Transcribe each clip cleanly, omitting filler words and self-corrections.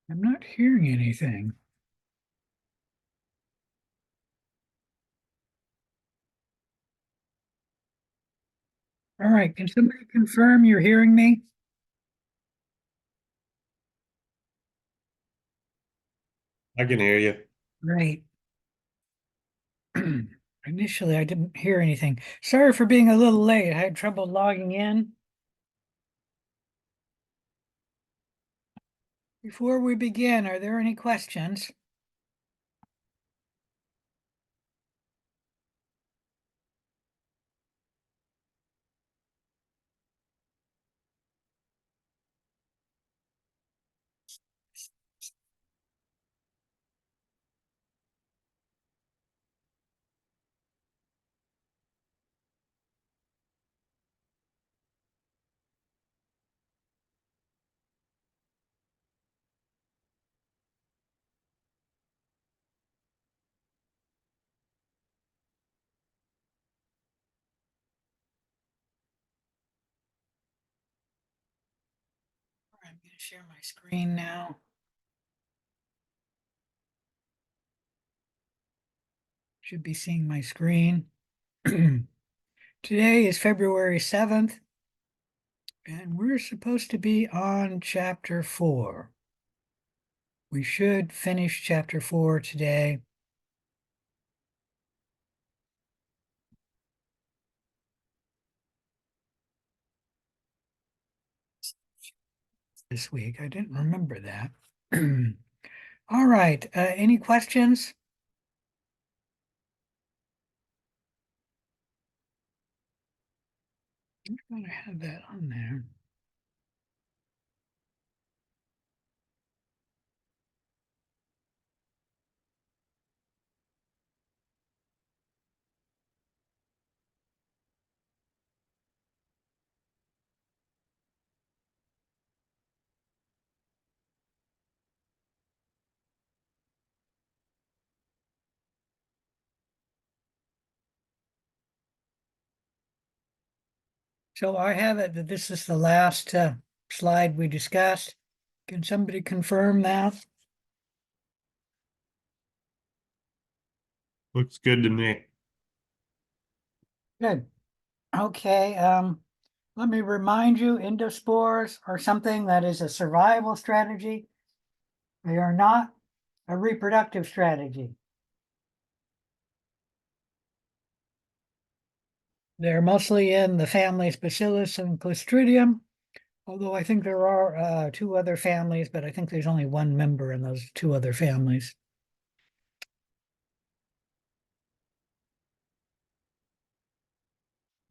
I'm not hearing anything. All right, can somebody confirm you're hearing me? I can hear you. Great. Initially, I didn't hear anything. Sorry for being a little late. I had trouble logging in. Before we begin, are there any questions? I'm going to share my screen now. Should be seeing my screen. Today is February 7th, and we're supposed to be on chapter 4. We should finish chapter 4 today. This week. I didn't remember that. All right. Any questions? I'm going to have that on there. So I have it that this is the last slide we discussed. Can somebody confirm that? Looks good to me. Good. Okay. Let me remind you, endospores are something that is a survival strategy. They are not a reproductive strategy. They're mostly in the families Bacillus and Clostridium, although I think there are two other families, but I think there's only one member in those two other families.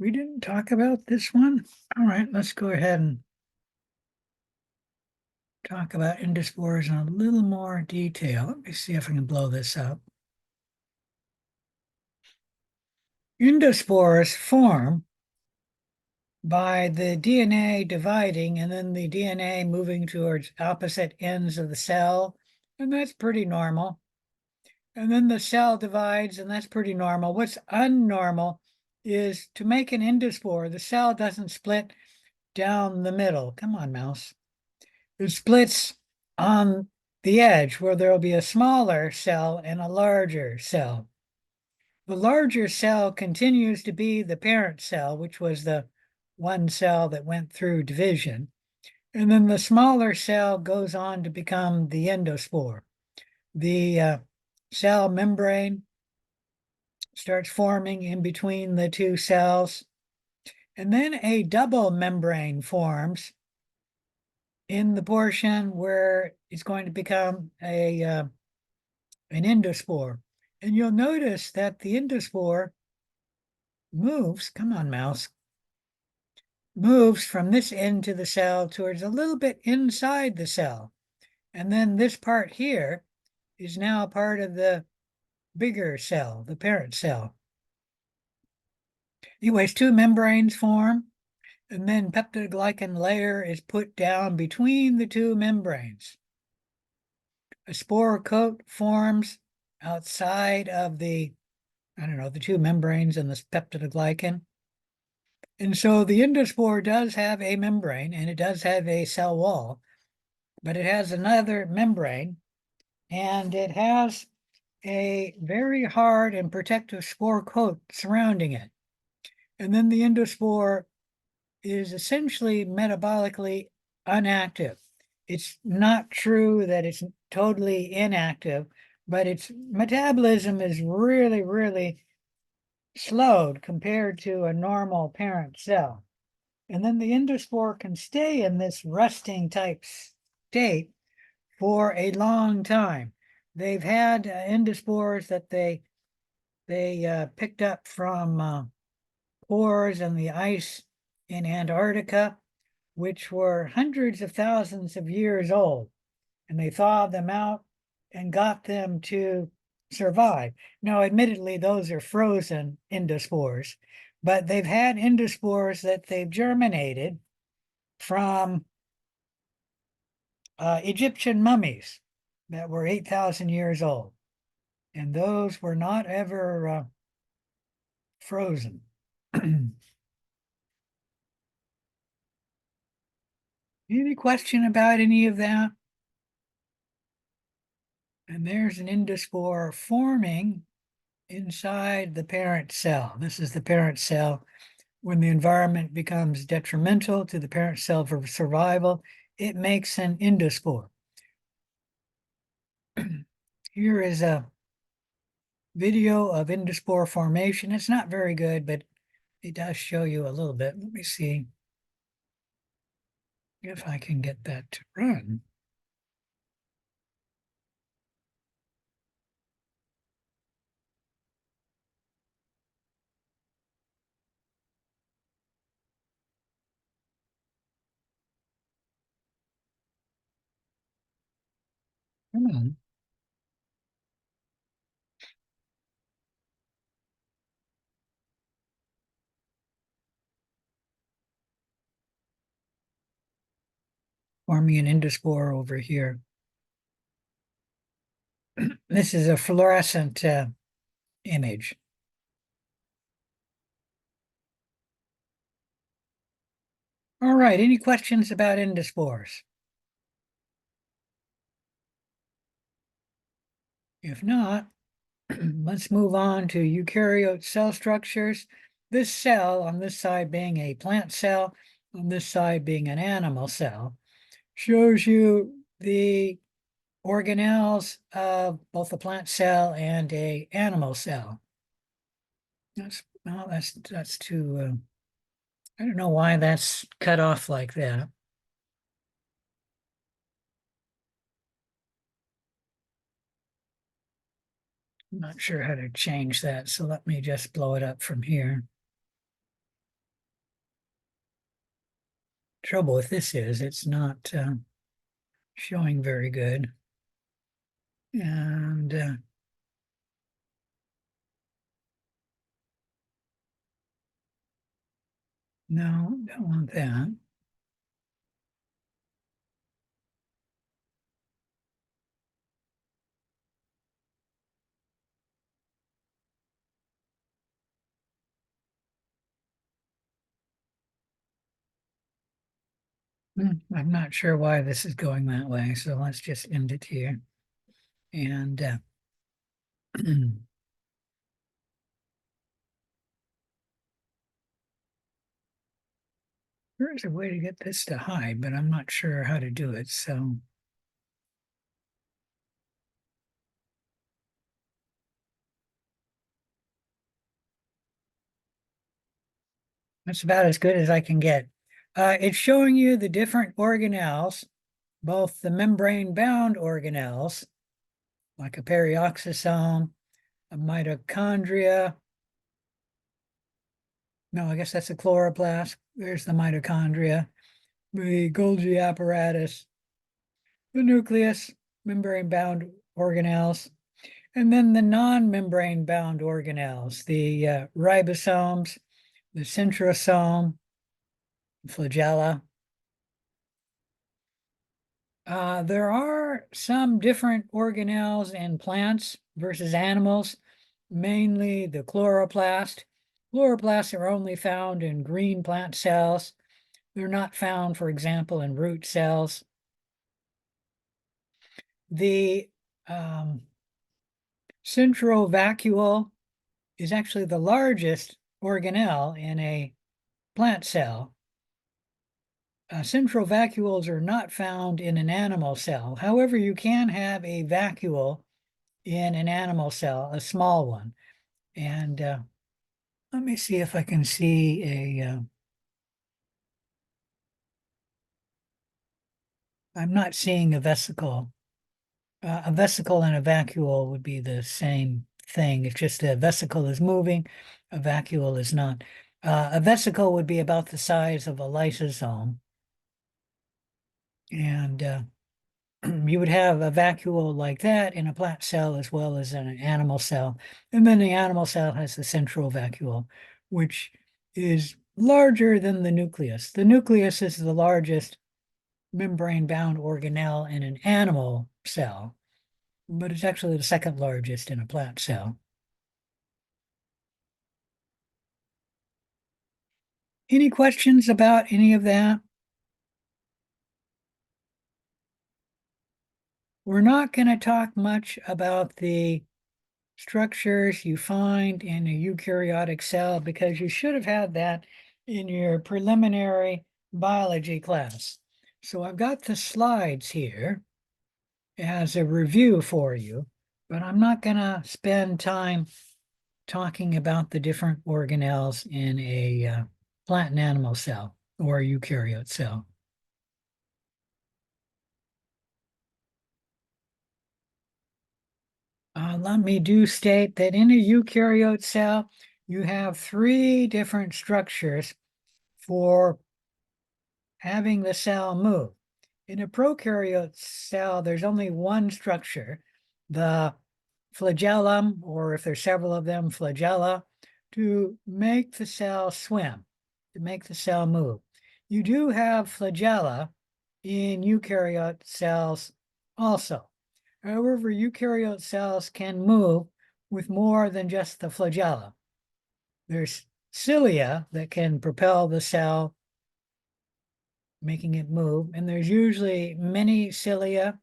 We didn't talk about this one. All right, let's go ahead and talk about endospores in a little more detail. Let me see if I can blow this up. Endospores form by the DNA dividing and then the DNA moving towards opposite ends of the cell, and that's pretty normal. And then the cell divides, and that's pretty normal. What's unnormal is to make an endospore, the cell doesn't split down the middle. Come on, mouse. It splits on the edge where there will be a smaller cell and a larger cell. The larger cell continues to be the parent cell, which was the one cell that went through division. And then the smaller cell goes on to become the endospore. The cell membrane starts forming in between the two cells. And then a double membrane forms in the portion where it's going to become an endospore. And you'll notice that the endospore moves, come on, mouse, moves from this end to the cell towards a little bit inside the cell. And then this part here is now part of the bigger cell, the parent cell. Anyways, two membranes form, and then peptidoglycan layer is put down between the two membranes. A spore coat forms outside of the, I don't know, the two membranes and the peptidoglycan. And so the endospore does have a membrane and it does have a cell wall. but it has another membrane, and it has a very hard and protective spore coat surrounding it. And then the endospore is essentially metabolically inactive. It's not true that it's totally inactive, but its metabolism is really, really slowed compared to a normal parent cell. And then the endospore can stay in this resting type state for a long time. They've had endospores that they picked up from pores in the ice in Antarctica, which were hundreds of thousands of years old. And they thawed them out and got them to survive. Now, admittedly, those are frozen endospores, but they've had endospores that they've germinated from Egyptian mummies that were 8,000 years old. And those were not ever frozen. Any question about any of that? And there's an endospore forming inside the parent cell. This is the parent cell. When the environment becomes detrimental to the parent cell for survival, it makes an endospore. Here is a video of endospore formation. It's not very good, but it does show you a little bit. Let me see if I can get that to run. Come on. Forming an endospore over here. This is a fluorescent image. All right, any questions about endospores? If not, let's move on to eukaryote cell structures. This cell on this side being a plant cell, on this side being an animal cell, shows you the organelles of both a plant cell and a animal cell. That's too, I don't know why that's cut off like that. I'm not sure how to change that, so let me just blow it up from here. Trouble with this is it's not showing very good. And no, don't want that. I'm not sure why this is going that way, so let's just end it here. And there is a way to get this to hide, but I'm not sure how to do it. So that's about as good as I can get. It's showing you the different organelles, both the membrane-bound organelles, like a perioxysome, a mitochondria. No, I guess that's a chloroplast. There's the mitochondria, the Golgi apparatus, the nucleus, membrane-bound organelles, and then the non-membrane-bound organelles, the ribosomes, the centrosome, flagella. There are some different organelles in plants versus animals, mainly the chloroplast. Chloroplasts are only found in green plant cells. They're not found, for example, in root cells. the central vacuole is actually the largest organelle in a plant cell. Central vacuoles are not found in an animal cell. However, you can have a vacuole in an animal cell, a small one. And let me see if I can see I'm not seeing a vesicle. A vesicle and a vacuole would be the same thing. It's just a vesicle is moving, a vacuole is not. A vesicle would be about the size of a lysosome. And you would have a vacuole like that in a plant cell as well as in an animal cell. And then the animal cell has the central vacuole, which is larger than the nucleus. The nucleus is the largest membrane-bound organelle in an animal cell, but it's actually the second largest in a plant cell. Any questions about any of that? We're not going to talk much about the structures you find in a eukaryotic cell because you should have had that in your preliminary biology class. So I've got the slides here as a review for you, but I'm not going to spend time talking about the different organelles in a plant and animal cell or a eukaryote cell. Let me do state that in a eukaryote cell, you have three different structures for having the cell move. In a prokaryote cell, there's only one structure, the flagellum, or if there's several of them, flagella, to make the cell swim, to make the cell move. You do have flagella in eukaryote cells also. However, eukaryote cells can move with more than just the flagella. There's cilia that can propel the cell, making it move, and there's usually many cilia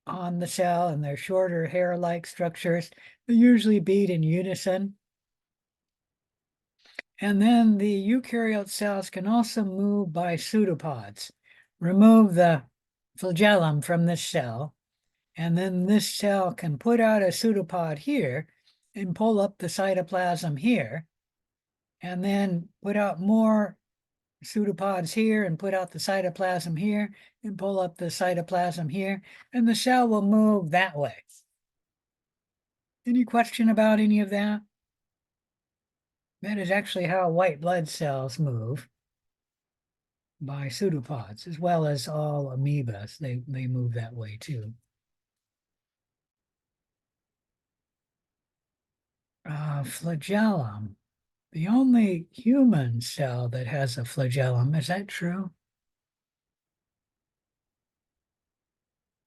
on the cell, and they're shorter hair-like structures. They usually beat in unison. And then the eukaryote cells can also move by pseudopods. Remove the flagellum from this cell, and then this cell can put out a pseudopod here and pull up the cytoplasm here, and then put out more pseudopods here and put out the cytoplasm here and pull up the cytoplasm here, and the cell will move that way. Any question about any of that? That is actually how white blood cells move, by pseudopods, as well as all amoebas. They move that way too. Flagellum. The only human cell that has a flagellum, is that true?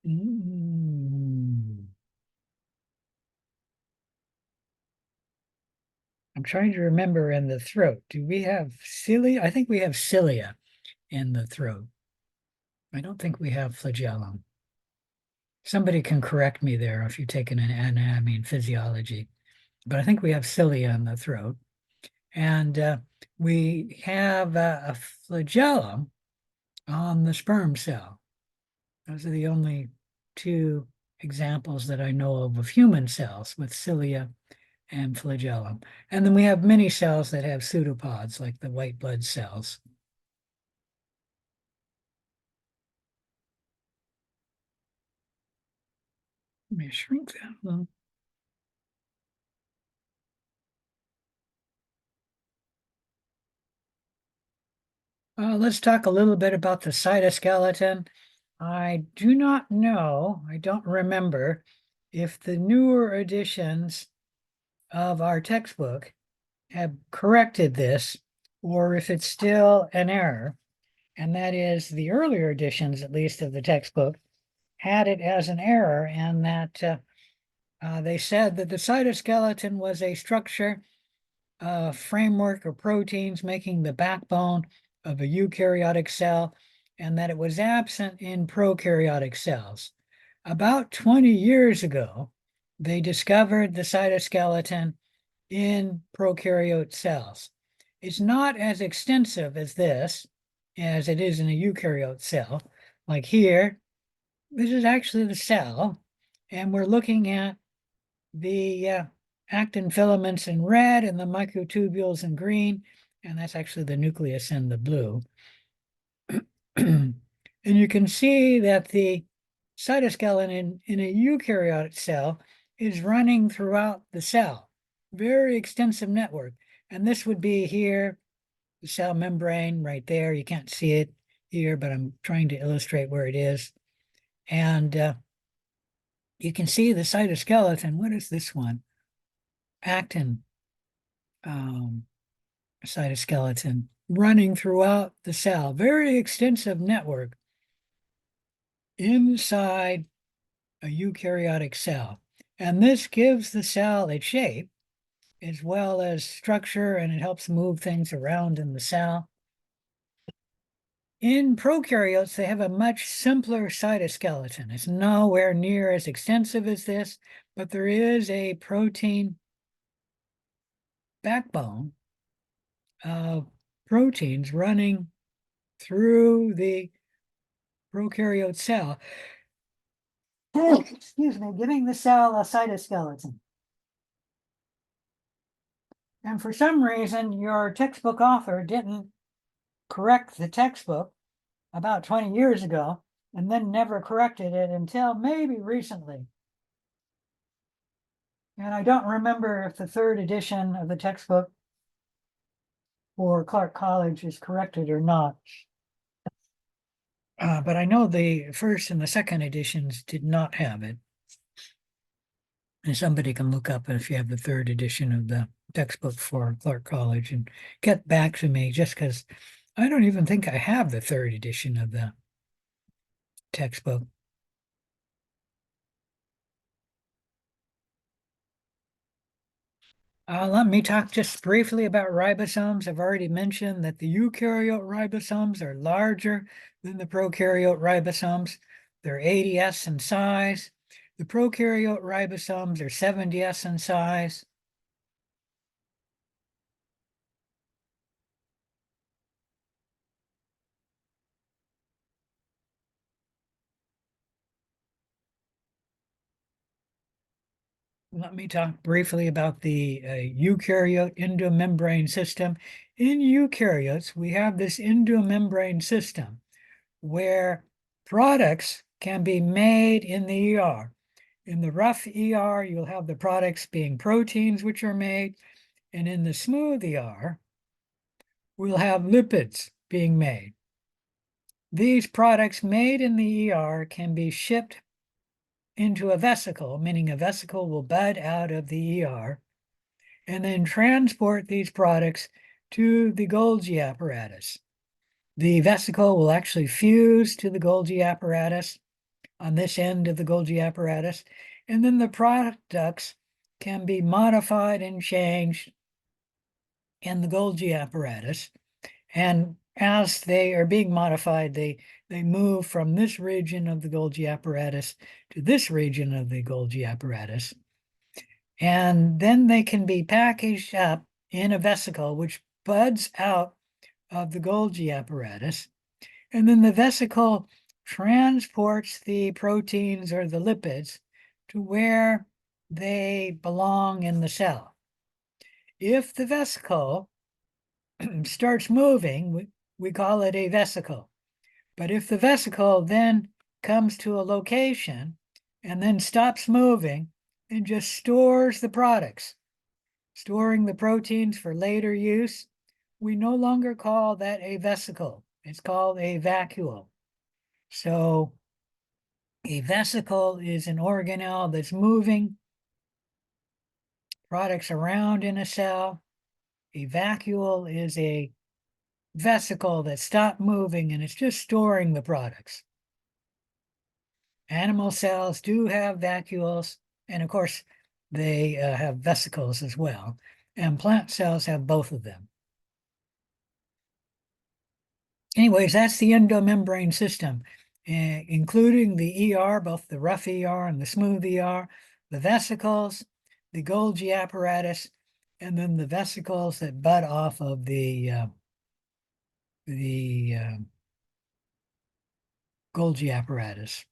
I'm trying to remember in the throat. Do we have cilia? I think we have cilia in the throat. I don't think we have flagellum. Somebody can correct me there if you've taken an anatomy and physiology, but I think we have cilia in the throat. And we have a flagellum on the sperm cell. Those are the only two examples that I know of human cells with cilia and flagellum. And then we have many cells that have pseudopods, like the white blood cells. Let me shrink that one. Let's talk a little bit about the cytoskeleton. I do not know, I don't remember if the newer editions of our textbook have corrected this or if it's still an error. And that is the earlier editions, at least of the textbook, had it as an error, and that they said that the cytoskeleton was a structure, framework of proteins making the backbone of a eukaryotic cell, and that it was absent in prokaryotic cells. About 20 years ago, they discovered the cytoskeleton in prokaryote cells. It's not as extensive as this, as it is in a eukaryote cell. Like here, this is actually the cell, and we're looking at the actin filaments in red and the microtubules in green, and that's actually the nucleus in the blue. And you can see that the cytoskeleton in a eukaryotic cell is running throughout the cell. Very extensive network. And this would be here, the cell membrane right there. You can't see it here, but I'm trying to illustrate where it is. And you can see the cytoskeleton. What is this one? Actin cytoskeleton running throughout the cell. Very extensive network inside a eukaryotic cell. And this gives the cell its shape as well as structure, and it helps move things around in the cell. In prokaryotes, they have a much simpler cytoskeleton. It's nowhere near as extensive as this, but there is a protein backbone of proteins running through the prokaryote cell. Excuse me, giving the cell a cytoskeleton. And for some reason, your textbook author didn't correct the textbook about 20 years ago, and then never corrected it until maybe recently. And I don't remember if the third edition of the textbook for Clark College is corrected or not. But I know the first and the second editions did not have it. And somebody can look up if you have the third edition of the textbook for Clark College and get back to me, just because I don't even think I have the third edition of the textbook. Let me talk just briefly about ribosomes. I've already mentioned that the eukaryote ribosomes are larger than the prokaryote ribosomes. They're 80S in size. The prokaryote ribosomes are 70S in size. Let me talk briefly about the eukaryote endomembrane system. In eukaryotes, we have this endomembrane system where products can be made in the ER. In the rough ER, you'll have the products being proteins which are made, and in the smooth ER, we'll have lipids being made. These products made in the ER can be shipped into a vesicle, meaning a vesicle will bud out of the ER, and then transport these products to the Golgi apparatus. The vesicle will actually fuse to the Golgi apparatus on this end of the Golgi apparatus, and then the products can be modified and changed in the Golgi apparatus. And as they are being modified, they move from this region of the Golgi apparatus to this region of the Golgi apparatus. And then they can be packaged up in a vesicle, which buds out of the Golgi apparatus. And then the vesicle transports the proteins or the lipids to where they belong in the cell. If the vesicle starts moving, we call it a vesicle. But if the vesicle then comes to a location and then stops moving and just stores the products, storing the proteins for later use, we no longer call that a vesicle. It's called a vacuole. So a vesicle is an organelle that's moving products around in a cell. A vacuole is a vesicle that stopped moving and it's just storing the products. Animal cells do have vacuoles, and of course, they have vesicles as well. And plant cells have both of them. Anyways, that's the endomembrane system. including the ER, both the rough ER and the smooth ER, the vesicles, the Golgi apparatus, and then the vesicles that bud off of the Golgi apparatus.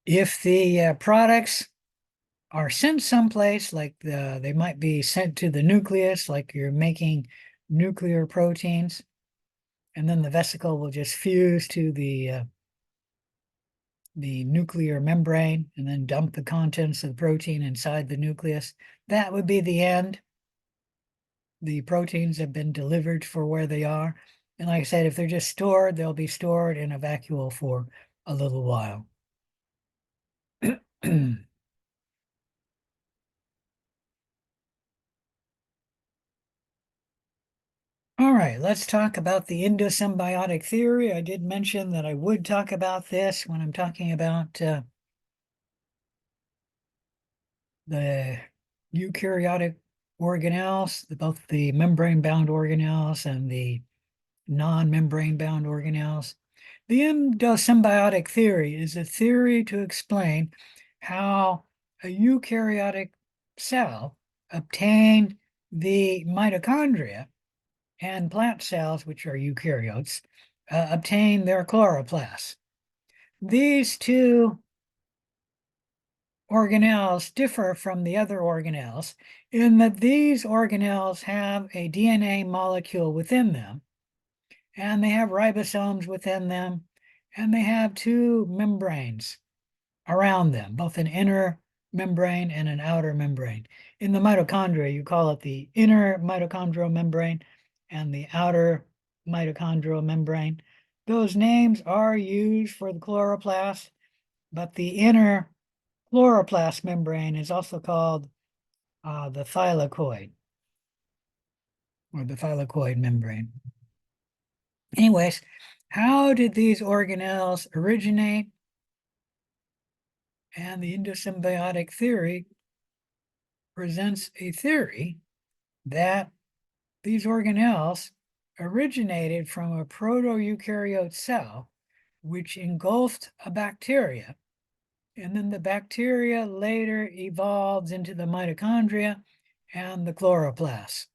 If the products are sent someplace, like they might be sent to the nucleus, like you're making nuclear proteins, and then the vesicle will just fuse to the nuclear membrane and then dump the contents of the protein inside the nucleus. That would be the end. The proteins have been delivered for where they are. And like I said, if they're just stored, they'll be stored in a vacuole for a little while. All right, let's talk about the endosymbiotic theory. I did mention that I would talk about this when I'm talking about the eukaryotic organelles, both the membrane-bound organelles and the non-membrane-bound organelles. The endosymbiotic theory is a theory to explain how a eukaryotic cell obtained the mitochondria, and plant cells, which are eukaryotes, obtain their chloroplasts. These two organelles differ from the other organelles in that these organelles have a DNA molecule within them, and they have ribosomes within them, and they have two membranes around them, both an inner membrane and an outer membrane. In the mitochondria, you call it the inner mitochondrial membrane and the outer mitochondrial membrane. Those names are used for the chloroplast, but the inner chloroplast membrane is also called the thylakoid, or the thylakoid membrane. Anyways, how did these organelles originate? And the endosymbiotic theory presents a theory that these organelles originated from a proto-eukaryote cell, which engulfed a bacteria. And then the bacteria later evolves into the mitochondria and the chloroplast.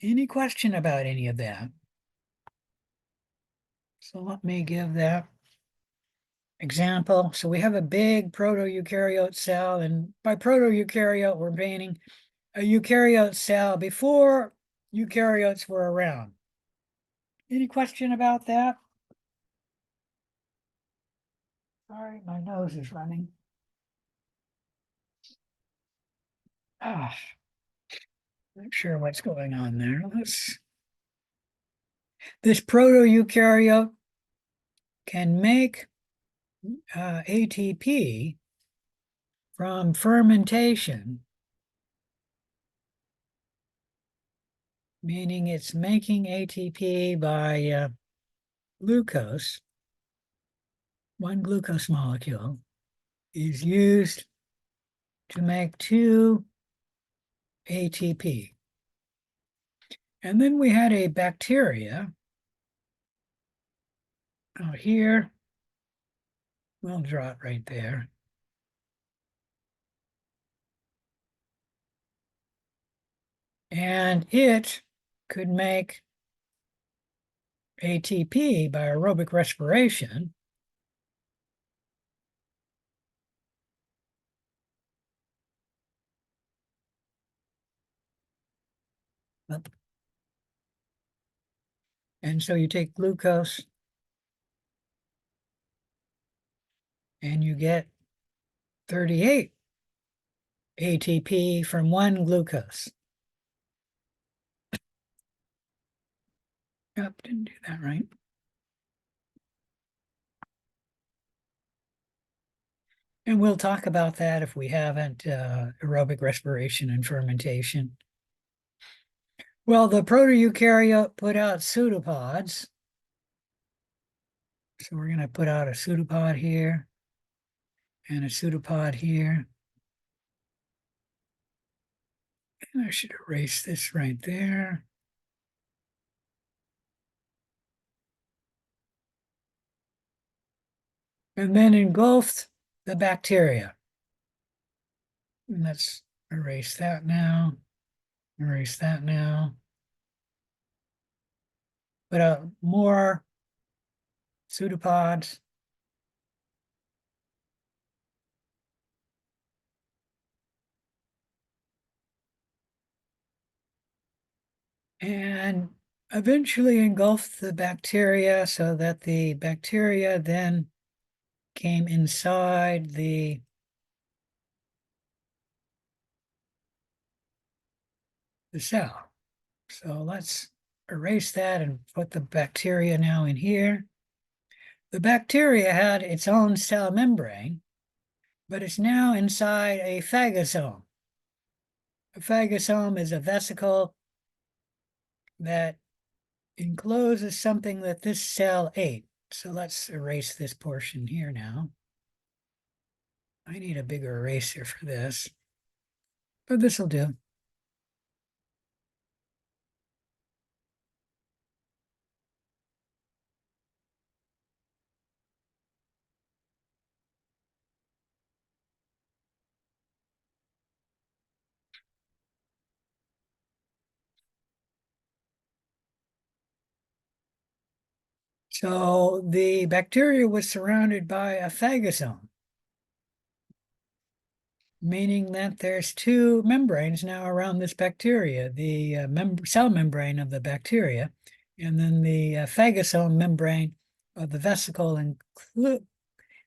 Any question about any of that? So let me give that example. So we have a big proto-eukaryote cell, and by proto-eukaryote, we're meaning a eukaryote cell before eukaryotes were around. Any question about that? Sorry, my nose is running. Not sure what's going on there. This proto-eukaryote can make ATP from fermentation, meaning it's making ATP by glucose. One glucose molecule is used to make two ATP. And then we had a bacteria out here. We'll draw it right there. And it could make ATP by aerobic respiration. And so you take glucose and you get 38 ATP from one glucose. Yep, didn't do that right. And we'll talk about that if we haven't, aerobic respiration and fermentation. Well, the proto-eukaryote put out pseudopods. So we're going to put out a pseudopod here and a pseudopod here. And I should erase this right there. and then engulfed the bacteria. And let's erase that now. Erase that now. But more pseudopods. And eventually engulfed the bacteria so that the bacteria then came inside the cell. So let's erase that and put the bacteria now in here. The bacteria had its own cell membrane, but it's now inside a phagosome. A phagosome is a vesicle that encloses something that this cell ate. So let's erase this portion here now. I need a bigger eraser for this, but this will do. So the bacteria was surrounded by a phagosome, meaning that there's two membranes now around this bacteria, the cell membrane of the bacteria, and then the phagosome membrane of the vesicle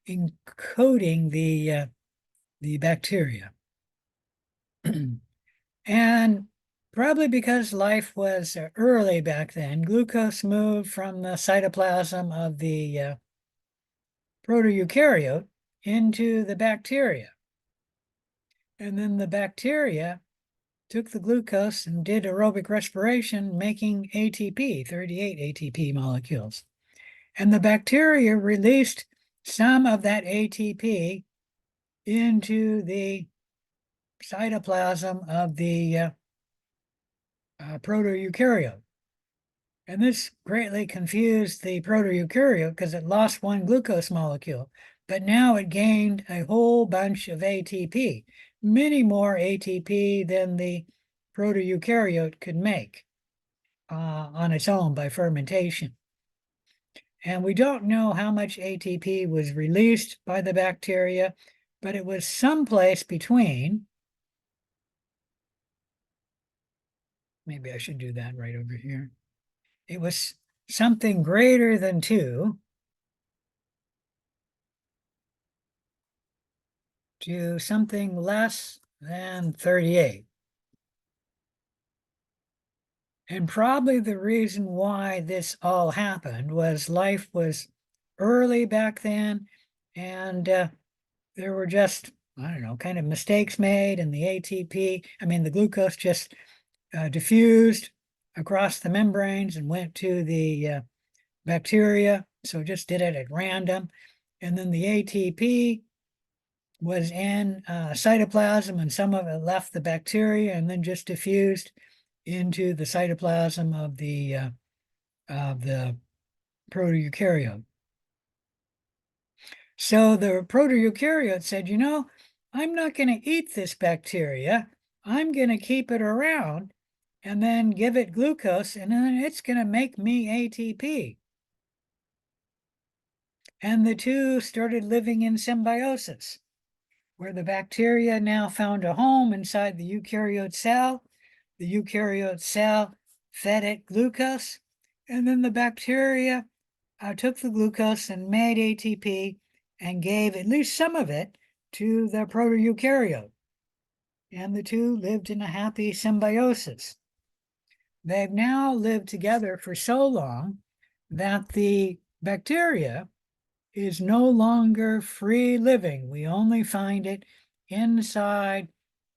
encoding the bacteria. And probably because life was early back then, glucose moved from the cytoplasm of the protoeukaryote into the bacteria. And then the bacteria took the glucose and did aerobic respiration, making ATP, 38 ATP molecules. And the bacteria released some of that ATP into the cytoplasm of the protoeukaryote. And this greatly confused the protoeukaryote because it lost one glucose molecule, but now it gained a whole bunch of ATP, many more ATP than the protoeukaryote could make on its own by fermentation. And we don't know how much ATP was released by the bacteria, but it was someplace between, maybe I should do that right over here. It was something greater than 2 to something less than 38. And probably the reason why this all happened was life was early back then, and there were just, I don't know, kind of mistakes made, and the ATP, I mean, the glucose just diffused across the membranes and went to the bacteria. So it just did it at random. And then the ATP was in cytoplasm, and some of it left the bacteria and then just diffused into the cytoplasm of the protoeukaryote. So the protoeukaryote said, you know, I'm not going to eat this bacteria. I'm going to keep it around and then give it glucose, and then it's going to make me ATP. And the two started living in symbiosis, where the bacteria now found a home inside the eukaryote cell. The eukaryote cell fed it glucose, and then the bacteria took the glucose and made ATP and gave at least some of it to the protoeukaryote. And the two lived in a happy symbiosis. They've now lived together for so long that the bacteria is no longer free living. We only find it inside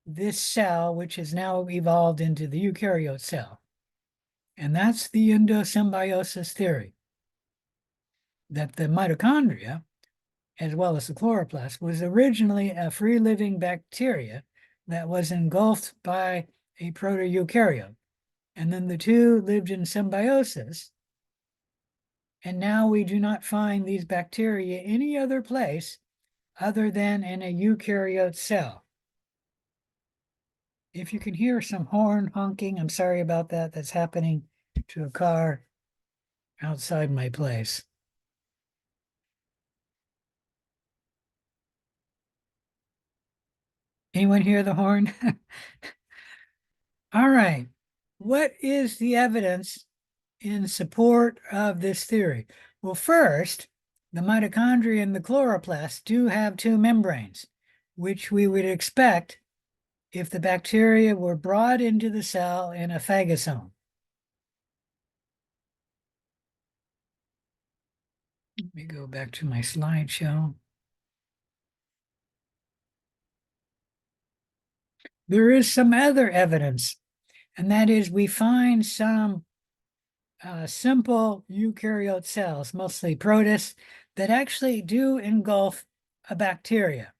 this cell, which has now evolved into the eukaryote cell. And that's the endosymbiosis theory, that the mitochondria, as well as the chloroplast, was originally a free-living bacteria that was engulfed by a protoeukaryote. And then the two lived in symbiosis, And now we do not find these bacteria any other place other than in a eukaryote cell. If you can hear some horn honking, I'm sorry about that. That's happening to a car outside my place. Anyone hear the horn? All right. What is the evidence in support of this theory? Well, first, the mitochondria and the chloroplast do have two membranes, which we would expect if the bacteria were brought into the cell in a phagosome. Let me go back to my slideshow. There is some other evidence, and that is we find some simple eukaryote cells, mostly protists, that actually do engulf a bacteria.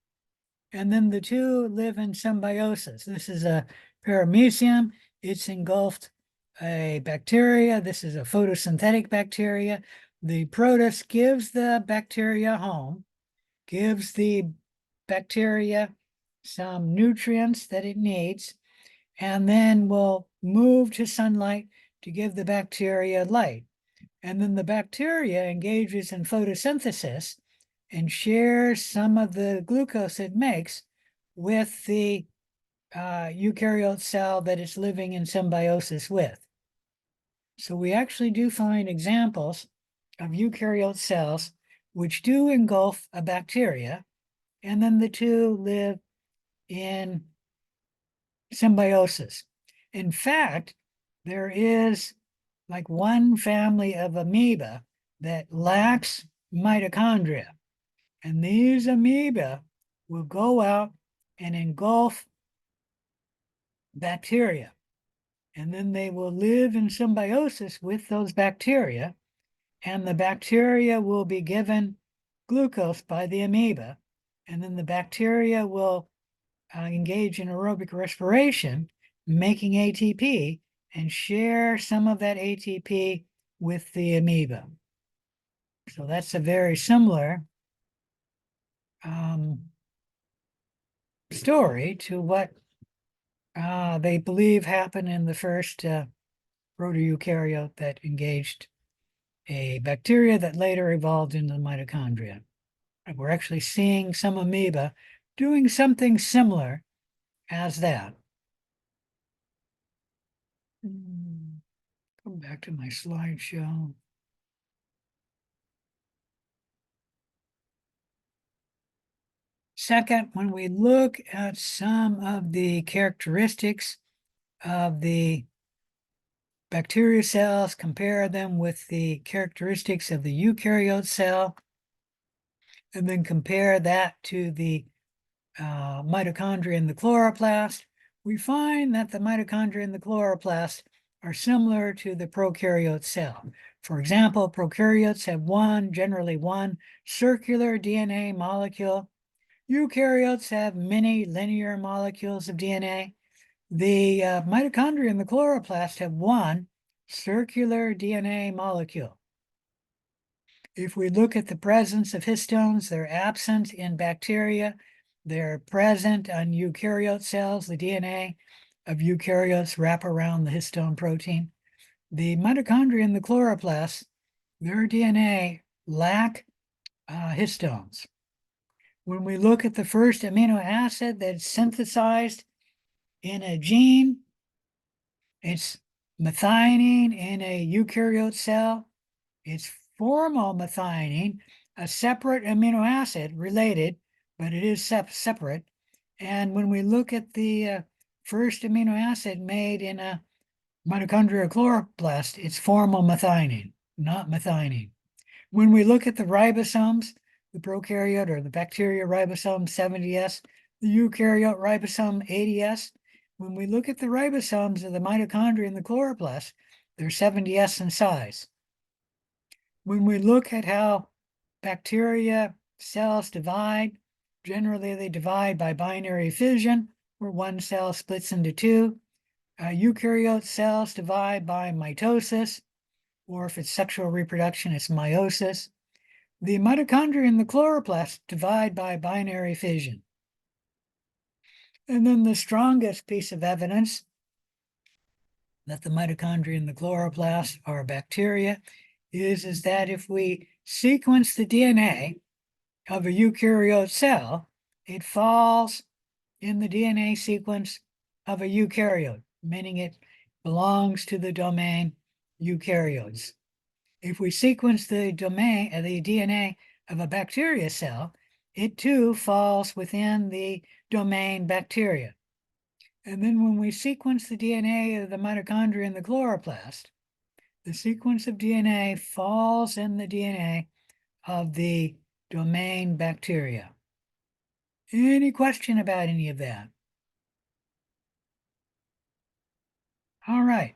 And then the two live in symbiosis. This is a paramecium. It's engulfed a bacteria. This is a photosynthetic bacteria. The protist gives the bacteria a home, gives the bacteria some nutrients that it needs, and then will move to sunlight to give the bacteria light. And then the bacteria engages in photosynthesis and shares some of the glucose it makes with the eukaryote cell that it's living in symbiosis with. So we actually do find examples of eukaryote cells which do engulf a bacteria, and then the two live in symbiosis. In fact, there is like one family of amoeba that lacks mitochondria. And these amoeba will go out and engulf bacteria. And then they will live in symbiosis with those bacteria. And the bacteria will be given glucose by the amoeba. And then the bacteria will engage in aerobic respiration, making ATP, and share some of that ATP with the amoeba. So that's a very similar story to what they believe happened in the first proto-eukaryote that engaged a bacteria that later evolved into the mitochondria. And we're actually seeing some amoeba doing something similar as that. Go back to my slideshow. Second, when we look at some of the characteristics of the bacteria cells, compare them with the characteristics of the eukaryote cell, and then compare that to the mitochondria in the chloroplast, we find that the mitochondria in the chloroplast are similar to the prokaryote cell. For example, prokaryotes have generally one circular DNA molecule. Eukaryotes have many linear molecules of DNA. The mitochondria in the chloroplast have one circular DNA molecule. If we look at the presence of histones, they're absent in bacteria. They're present on eukaryote cells. The DNA of eukaryotes wrap around the histone protein. The mitochondria in the chloroplast, their DNA lack histones. When we look at the first amino acid that's synthesized in a gene, it's methionine in a eukaryote cell. It's formylmethionine, a separate amino acid related, but it is separate. And when we look at the first amino acid made in a mitochondrial chloroplast, it's formylmethionine, not methionine. When we look at the ribosomes, the prokaryote or the bacteria ribosome 70S, the eukaryote ribosome 80S, when we look at the ribosomes of the mitochondria in the chloroplast, they're 70S in size. When we look at how bacteria cells divide, generally they divide by binary fission, where one cell splits into two. Eukaryote cells divide by mitosis. or if it's sexual reproduction, it's meiosis. The mitochondria and the chloroplast divide by binary fission. And then the strongest piece of evidence that the mitochondria and the chloroplast are bacteria is that if we sequence the DNA of a eukaryote cell, it falls in the DNA sequence of a eukaryote, meaning it belongs to the domain eukaryotes. If we sequence the domain of the DNA of a bacteria cell, it too falls within the domain bacteria. And then when we sequence the DNA of the mitochondria and the chloroplast, the sequence of DNA falls in the DNA of the domain bacteria. Any question about any of that? All right,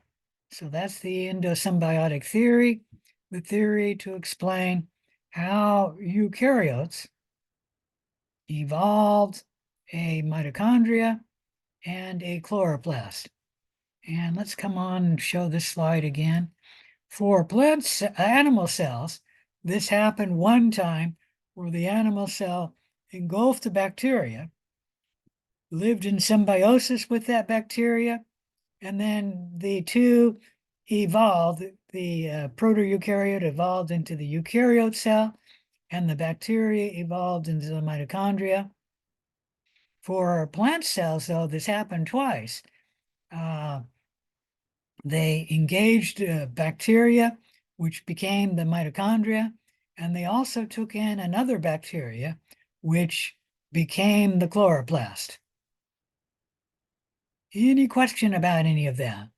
so that's the endosymbiotic theory, the theory to explain how eukaryotes evolved a mitochondria and a chloroplast. And let's come on and show this slide again. For animal cells, this happened one time where the animal cell engulfed the bacteria, lived in symbiosis with that bacteria, and then the two evolved. The proto-eukaryote evolved into the eukaryote cell, and the bacteria evolved into the mitochondria. For plant cells, though, this happened twice. They engaged bacteria, which became the mitochondria, and they also took in another bacteria, which became the chloroplast. Any question about any of that?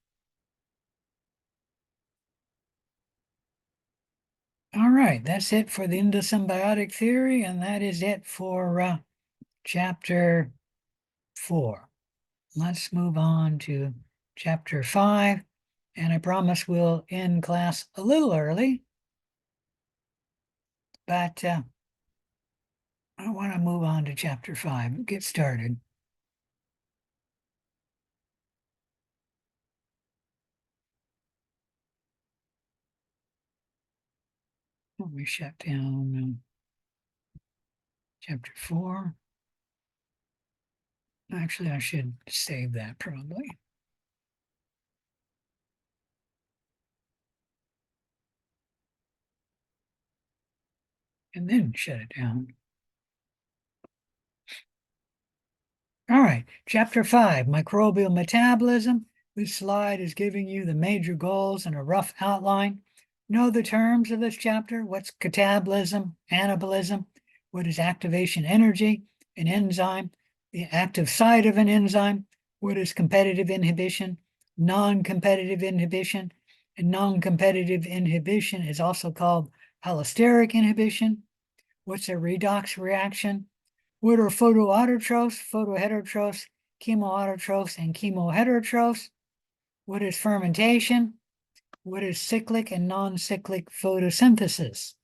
All right, that's it for the endosymbiotic theory, and that is it for chapter 4. Let's move on to chapter 5, and I promise we'll end class a little early, but I want to move on to chapter 5, get started. Let me shut down chapter 4. Actually, I should save that probably. And then shut it down. All right, chapter 5, microbial metabolism. This slide is giving you the major goals and a rough outline. Know the terms of this chapter. What's catabolism, anabolism? What is activation energy, an enzyme, the active site of an enzyme? What is competitive inhibition, non-competitive inhibition? And non-competitive inhibition is also called allosteric inhibition. What's a redox reaction? What are photoautotrophs, photoheterotrophs, chemoautotrophs, and chemoheterotrophs? What is fermentation? What is cyclic and non-cyclic photosynthesis?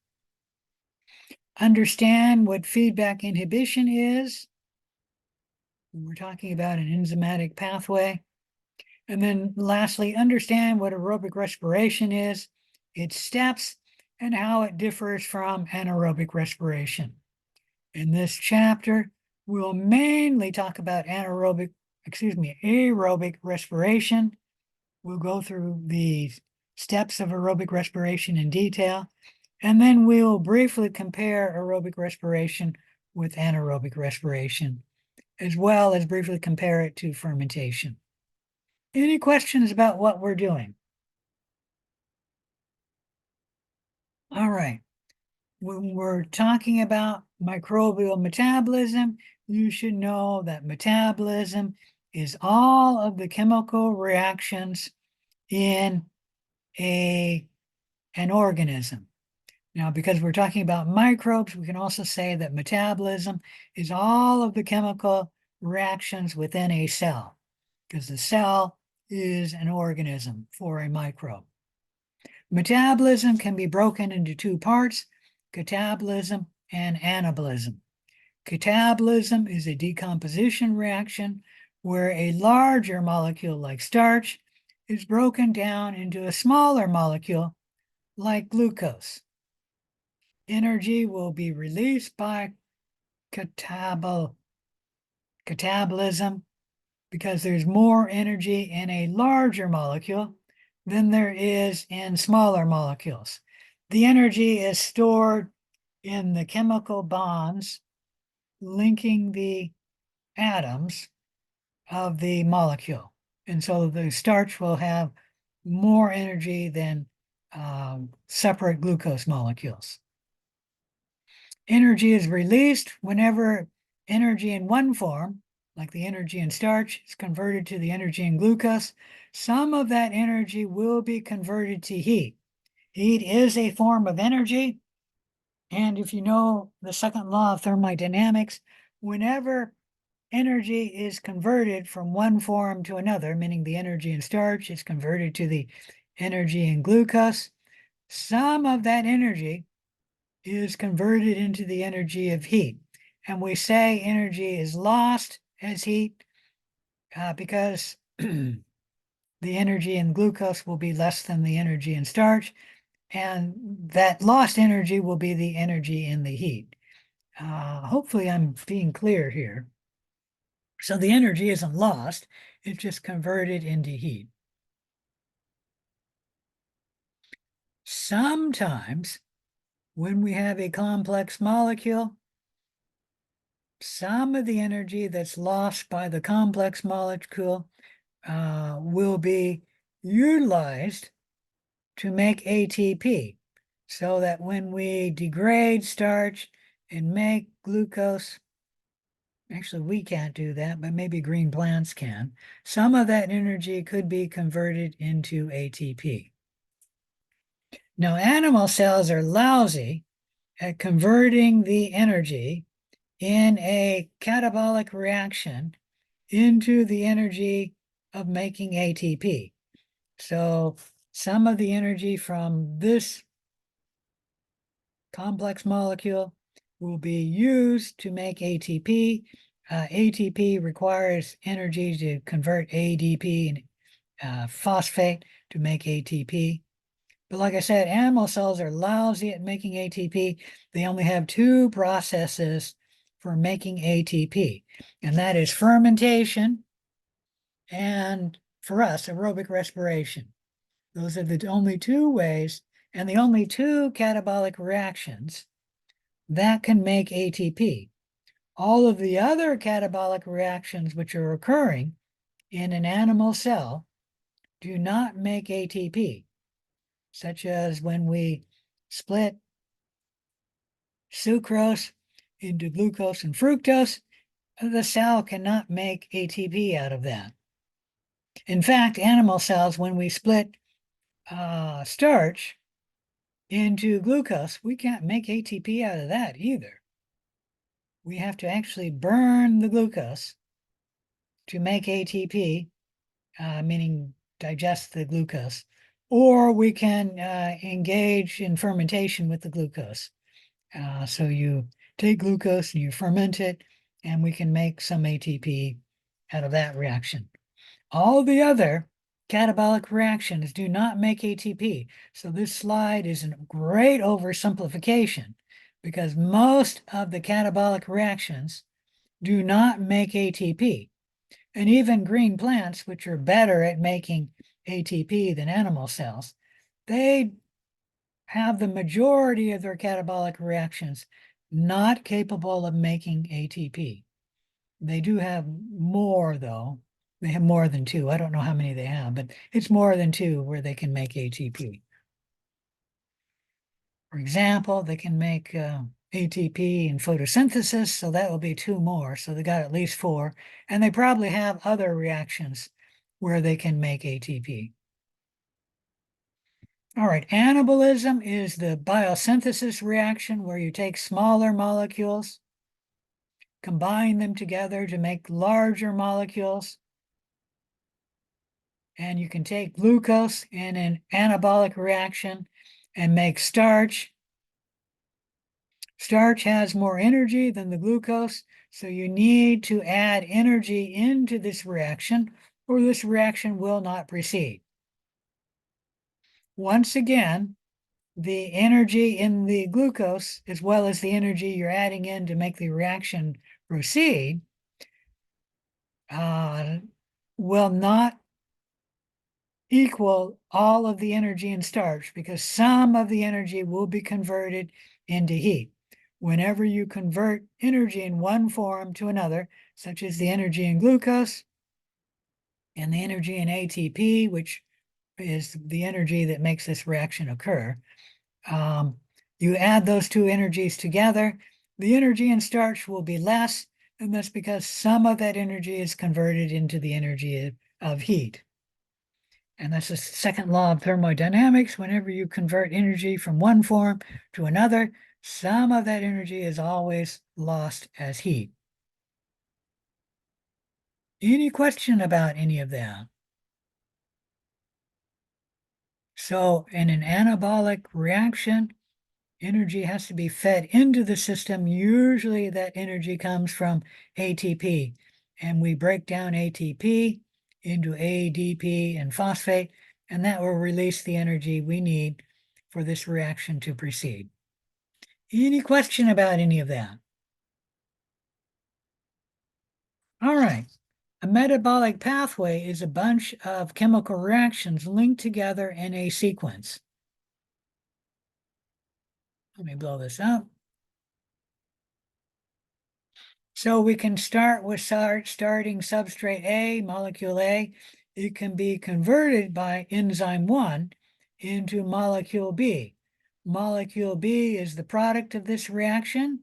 Understand what feedback inhibition is. We're talking about an enzymatic pathway. And then lastly, understand what aerobic respiration is, its steps, and how it differs from anaerobic respiration. In this chapter, we'll mainly talk about aerobic respiration. We'll go through the steps of aerobic respiration in detail, and then we'll briefly compare aerobic respiration with anaerobic respiration, as well as briefly compare it to fermentation. Any questions about what we're doing? All right. When we're talking about microbial metabolism, you should know that metabolism is all of the chemical reactions in an organism. Now, because we're talking about microbes, we can also say that metabolism is all of the chemical reactions within a cell, because the cell is an organism for a microbe. Metabolism can be broken into two parts: catabolism and anabolism. Catabolism is a decomposition reaction where a larger molecule like starch is broken down into a smaller molecule like glucose. Energy will be released by catabolism because there's more energy in a larger molecule than there is in smaller molecules. The energy is stored in the chemical bonds linking the atoms of the molecule. And so the starch will have more energy than separate glucose molecules. Energy is released whenever energy in one form, like the energy in starch, is converted to the energy in glucose. Some of that energy will be converted to heat. Heat is a form of energy. And if you know the second law of thermodynamics, whenever energy is converted from one form to another, meaning the energy in starch is converted to the energy in glucose, some of that energy is converted into the energy of heat. And we say energy is lost as heat because the energy in glucose will be less than the energy in starch. And that lost energy will be the energy in the heat. Hopefully I'm being clear here. So the energy isn't lost, it's just converted into heat. Sometimes when we have a complex molecule, some of the energy that's lost by the complex molecule will be utilized to make ATP, so that when we degrade starch and make glucose, actually we can't do that, but maybe green plants can, some of that energy could be converted into ATP. Now, animal cells are lousy at converting the energy in a catabolic reaction into the energy of making ATP. So some of the energy from this complex molecule will be used to make ATP. ATP requires energy to convert ADP and phosphate to make ATP. But like I said, animal cells are lousy at making ATP. They only have two processes for making ATP, and that is fermentation and, for us, aerobic respiration. Those are the only two ways and the only two catabolic reactions that can make ATP. All of the other catabolic reactions which are occurring in an animal cell do not make ATP, such as when we split sucrose into glucose and fructose, the cell cannot make ATP out of that. In fact, animal cells, when we split starch into glucose, we can't make ATP out of that either. We have to actually burn the glucose to make ATP, meaning digest the glucose, or we can engage in fermentation with the glucose. So you take glucose and you ferment it, and we can make some ATP out of that reaction. All the other catabolic reactions do not make ATP. So this slide is a great oversimplification because most of the catabolic reactions do not make ATP. And even green plants, which are better at making ATP than animal cells, they have the majority of their catabolic reactions not capable of making ATP. They do have more, though. They have more than two. I don't know how many they have, but it's more than two where they can make ATP. For example, they can make ATP in photosynthesis, so that will be two more. So they got at least four, and they probably have other reactions where they can make ATP. All right, anabolism is the biosynthesis reaction where you take smaller molecules, combine them together to make larger molecules. And you can take glucose in an anabolic reaction and make starch. Starch has more energy than the glucose, so you need to add energy into this reaction or this reaction will not proceed. Once again, the energy in the glucose, as well as the energy you're adding in to make the reaction proceed, will not equal all of the energy in starch, because some of the energy will be converted into heat. Whenever you convert energy in one form to another, such as the energy in glucose and the energy in ATP, which is the energy that makes this reaction occur, you add those two energies together, the energy in starch will be less, and that's because some of that energy is converted into the energy of heat. And that's the second law of thermodynamics. Whenever you convert energy from one form to another, some of that energy is always lost as heat. Any question about any of that? So in an anabolic reaction, energy has to be fed into the system. Usually that energy comes from ATP, and we break down ATP into ADP and phosphate, and that will release the energy we need for this reaction to proceed. Any question about any of that? All right. A metabolic pathway is a bunch of chemical reactions linked together in a sequence. Let me blow this up. So we can start with starting substrate A, molecule A. It can be converted by enzyme 1 into molecule B. Molecule B is the product of this reaction,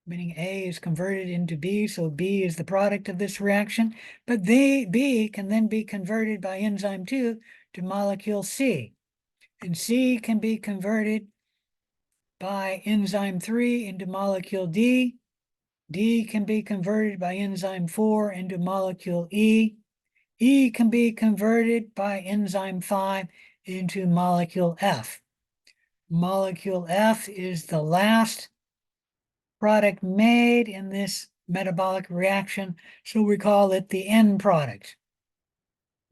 meaning A is converted into B, so B is the product of this reaction. But B can then be converted by enzyme 2 to molecule C. And C can be converted by enzyme 3 into molecule D. D can be converted by enzyme 4 into molecule E. E can be converted by enzyme 5 into molecule F. Molecule F is the last product made in this metabolic reaction, so we call it the end product.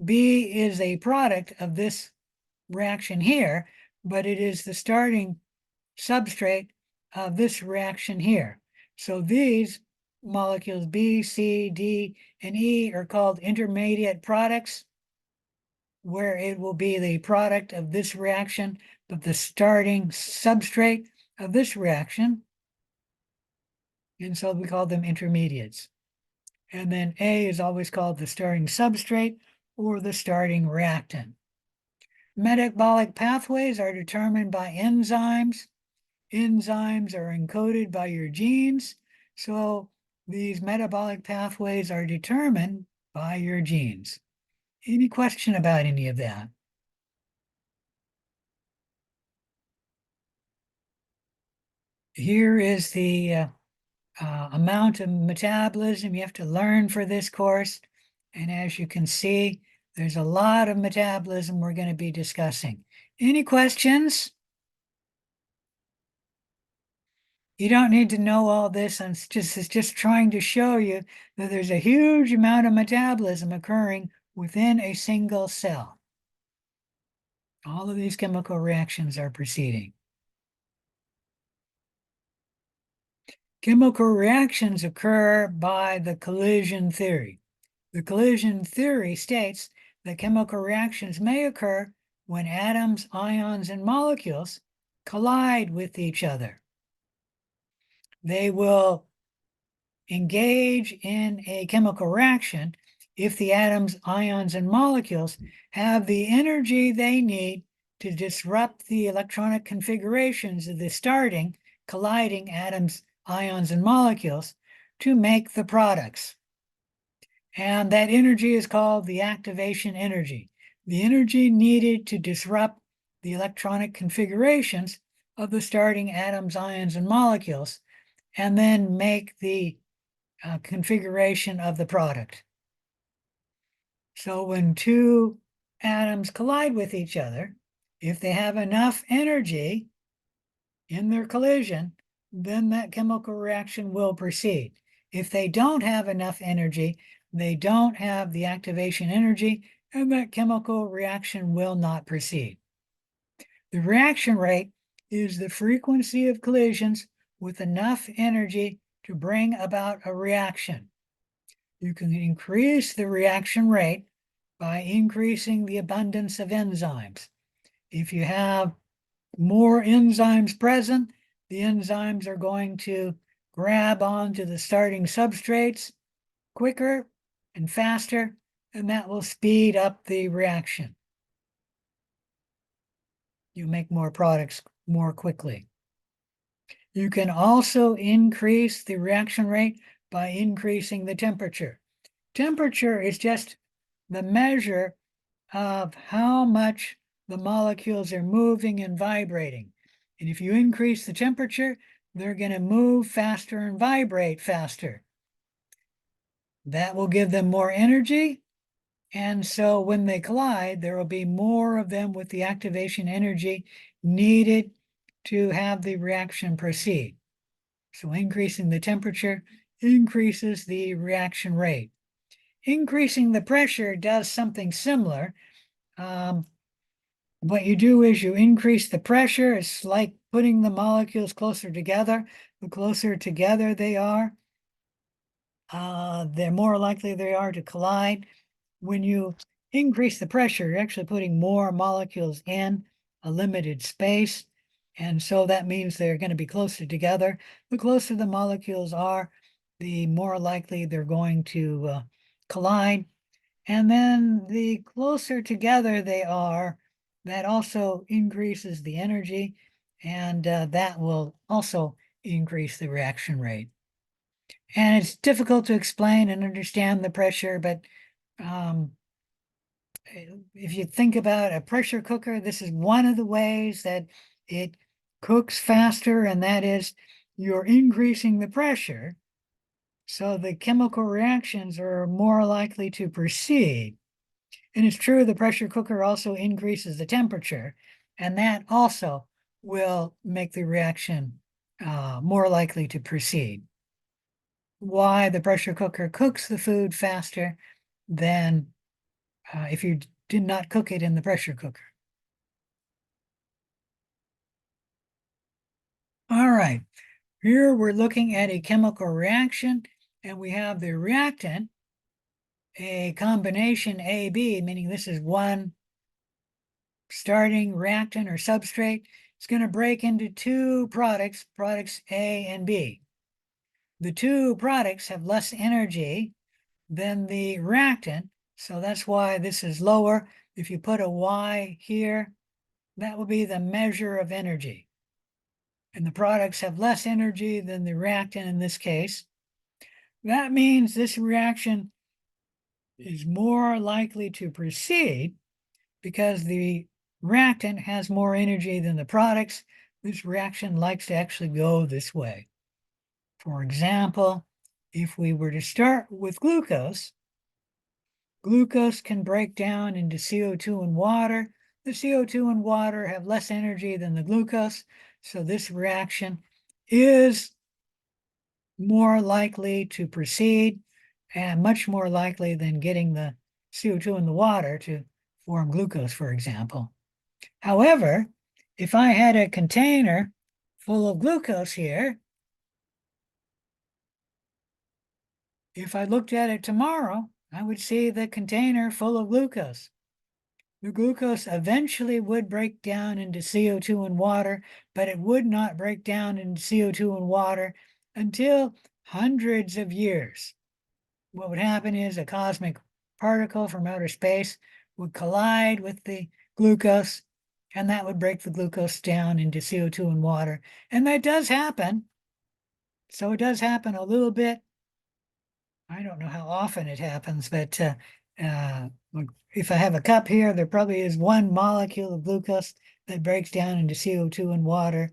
B is a product of this reaction here, but it is the starting substrate of this reaction here. So these molecules B, C, D, and E are called intermediate products, where it will be the product of this reaction, but the starting substrate of this reaction. And so we call them intermediates. And then A is always called the starting substrate or the starting reactant. Metabolic pathways are determined by enzymes. Enzymes are encoded by your genes. So these metabolic pathways are determined by your genes. Any question about any of that? Here is the amount of metabolism you have to learn for this course. And as you can see, there's a lot of metabolism we're going to be discussing. Any questions? You don't need to know all this. It's just trying to show you that there's a huge amount of metabolism occurring within a single cell. All of these chemical reactions are proceeding. Chemical reactions occur by the collision theory. The collision theory states that chemical reactions may occur when atoms, ions, and molecules collide with each other. They will engage in a chemical reaction if the atoms, ions, and molecules have the energy they need to disrupt the electronic configurations of the starting, colliding atoms, ions, and molecules to make the products. And that energy is called the activation energy, the energy needed to disrupt the electronic configurations of the starting atoms, ions, and molecules, and then make the configuration of the product. So when two atoms collide with each other, if they have enough energy in their collision, then that chemical reaction will proceed. If they don't have enough energy, they don't have the activation energy, and that chemical reaction will not proceed. The reaction rate is the frequency of collisions with enough energy to bring about a reaction. You can increase the reaction rate by increasing the abundance of enzymes. If you have more enzymes present, the enzymes are going to grab onto the starting substrates quicker and faster, and that will speed up the reaction. You make more products more quickly. You can also increase the reaction rate by increasing the temperature. Temperature is just the measure of how much the molecules are moving and vibrating. And if you increase the temperature, they're going to move faster and vibrate faster. That will give them more energy. And so when they collide, there will be more of them with the activation energy needed to have the reaction proceed. So increasing the temperature increases the reaction rate. Increasing the pressure does something similar. What you do is you increase the pressure. It's like putting the molecules closer together. The closer together they are, the more likely they are to collide. When you increase the pressure, you're actually putting more molecules in a limited space. And so that means they're going to be closer together. The closer the molecules are, the more likely they're going to collide. And then the closer together they are, that also increases the energy, and that will also increase the reaction rate. And it's difficult to explain and understand the pressure, but if you think about a pressure cooker, this is one of the ways that it cooks faster, and that is you're increasing the pressure, so the chemical reactions are more likely to proceed. And it's true, the pressure cooker also increases the temperature, and that also will make the reaction more likely to proceed. Why the pressure cooker cooks the food faster than if you did not cook it in the pressure cooker. All right, here we're looking at a chemical reaction, and we have the reactant, a combination AB, meaning this is one starting reactant or substrate. It's going to break into two products, products A and B. The two products have less energy than the reactant, so that's why this is lower. If you put a Y here, that will be the measure of energy. And the products have less energy than the reactant in this case. That means this reaction is more likely to proceed because the reactant has more energy than the products. This reaction likes to actually go this way. For example, if we were to start with glucose, glucose can break down into CO2 and water. The CO2 and water have less energy than the glucose, so this reaction is more likely to proceed and much more likely than getting the CO2 in the water to form glucose, for example. However, if I had a container full of glucose here, if I looked at it tomorrow, I would see the container full of glucose. The glucose eventually would break down into CO2 and water, but it would not break down into CO2 and water until hundreds of years. What would happen is a cosmic particle from outer space would collide with the glucose, and that would break the glucose down into CO2 and water. And that does happen. So it does happen a little bit. I don't know how often it happens, but if I have a cup here, there probably is one molecule of glucose that breaks down into CO2 and water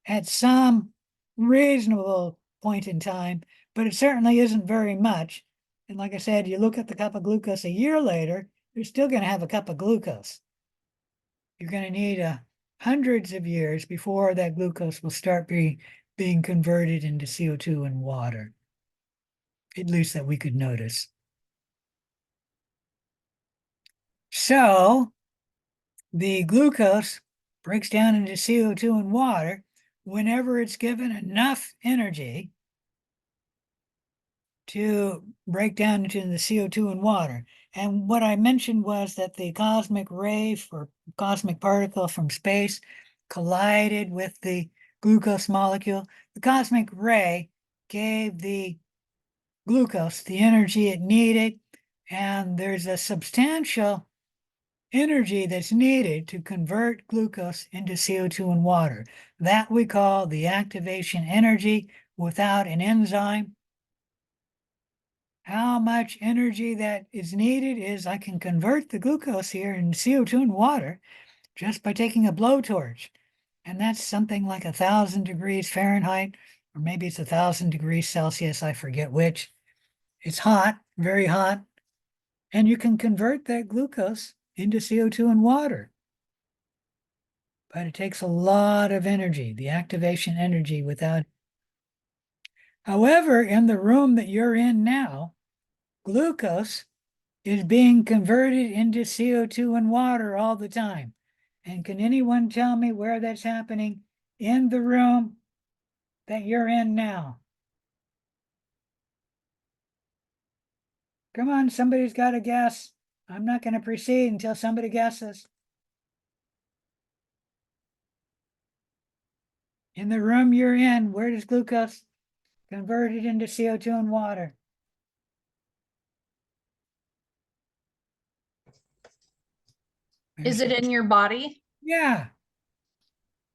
at some reasonable point in time, but it certainly isn't very much. And like I said, you look at the cup of glucose a year later, you're still going to have a cup of glucose. You're going to need hundreds of years before that glucose will start being converted into CO2 and water, at least that we could notice. So the glucose breaks down into CO2 and water whenever it's given enough energy to break down into the CO2 and water. And what I mentioned was that the cosmic ray or cosmic particle from space collided with the glucose molecule. The cosmic ray gave the glucose the energy it needed, and there's a substantial energy that's needed to convert glucose into CO2 and water. That we call the activation energy. Without an enzyme, how much energy that is needed is I can convert the glucose here in CO2 and water just by taking a blowtorch. And that's something like 1,000 degrees Fahrenheit, or maybe it's 1,000 degrees Celsius, I forget which. It's hot, very hot, and you can convert that glucose into CO2 and water. But it takes a lot of energy, the activation energy without. However, in the room that you're in now, glucose is being converted into CO2 and water all the time. And can anyone tell me where that's happening in the room that you're in now? Come on, somebody's got to guess. I'm not going to proceed until somebody guesses. In the room you're in, where does glucose convert it into CO2 and water? Is it in your body? Yeah.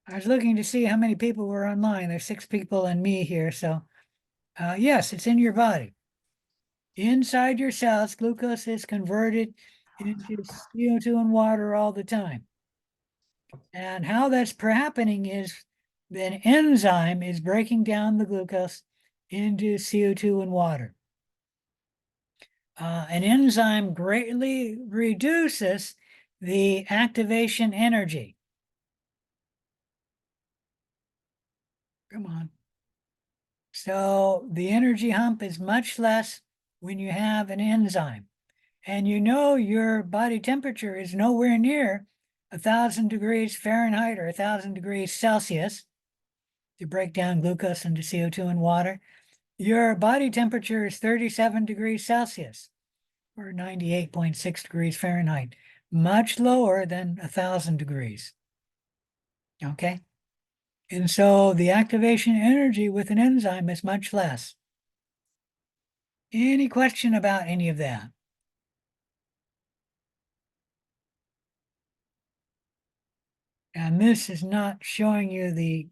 I was looking to see how many people were online. There's 6 people and me here. So yes, it's in your body. Inside your cells, glucose is converted into CO2 and water all the time. And how that's happening is an enzyme is breaking down the glucose into CO2 and water. An enzyme greatly reduces the activation energy. Come on. So the energy hump is much less when you have an enzyme. And you know your body temperature is nowhere near 1,000 degrees Fahrenheit or 1,000 degrees Celsius to break down glucose into CO2 and water. Your body temperature is 37 degrees Celsius or 98.6 degrees Fahrenheit, much lower than 1,000 degrees. Okay. And so the activation energy with an enzyme is much less. Any question about any of that? And this is not showing you the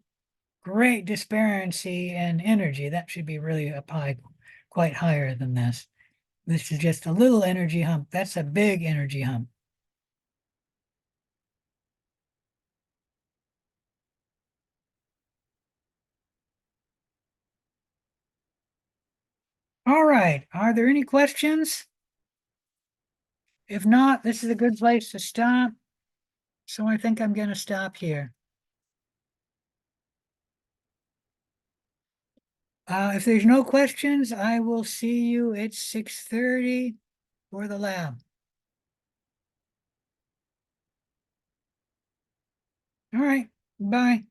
great disparity in energy. That should be really up high, quite higher than this. This is just a little energy hump. That's a big energy hump. All right. Are there any questions? If not, this is a good place to stop. So I think I'm going to stop here. If there's no questions, I will see you at 6:30 for the lab. All right. Bye.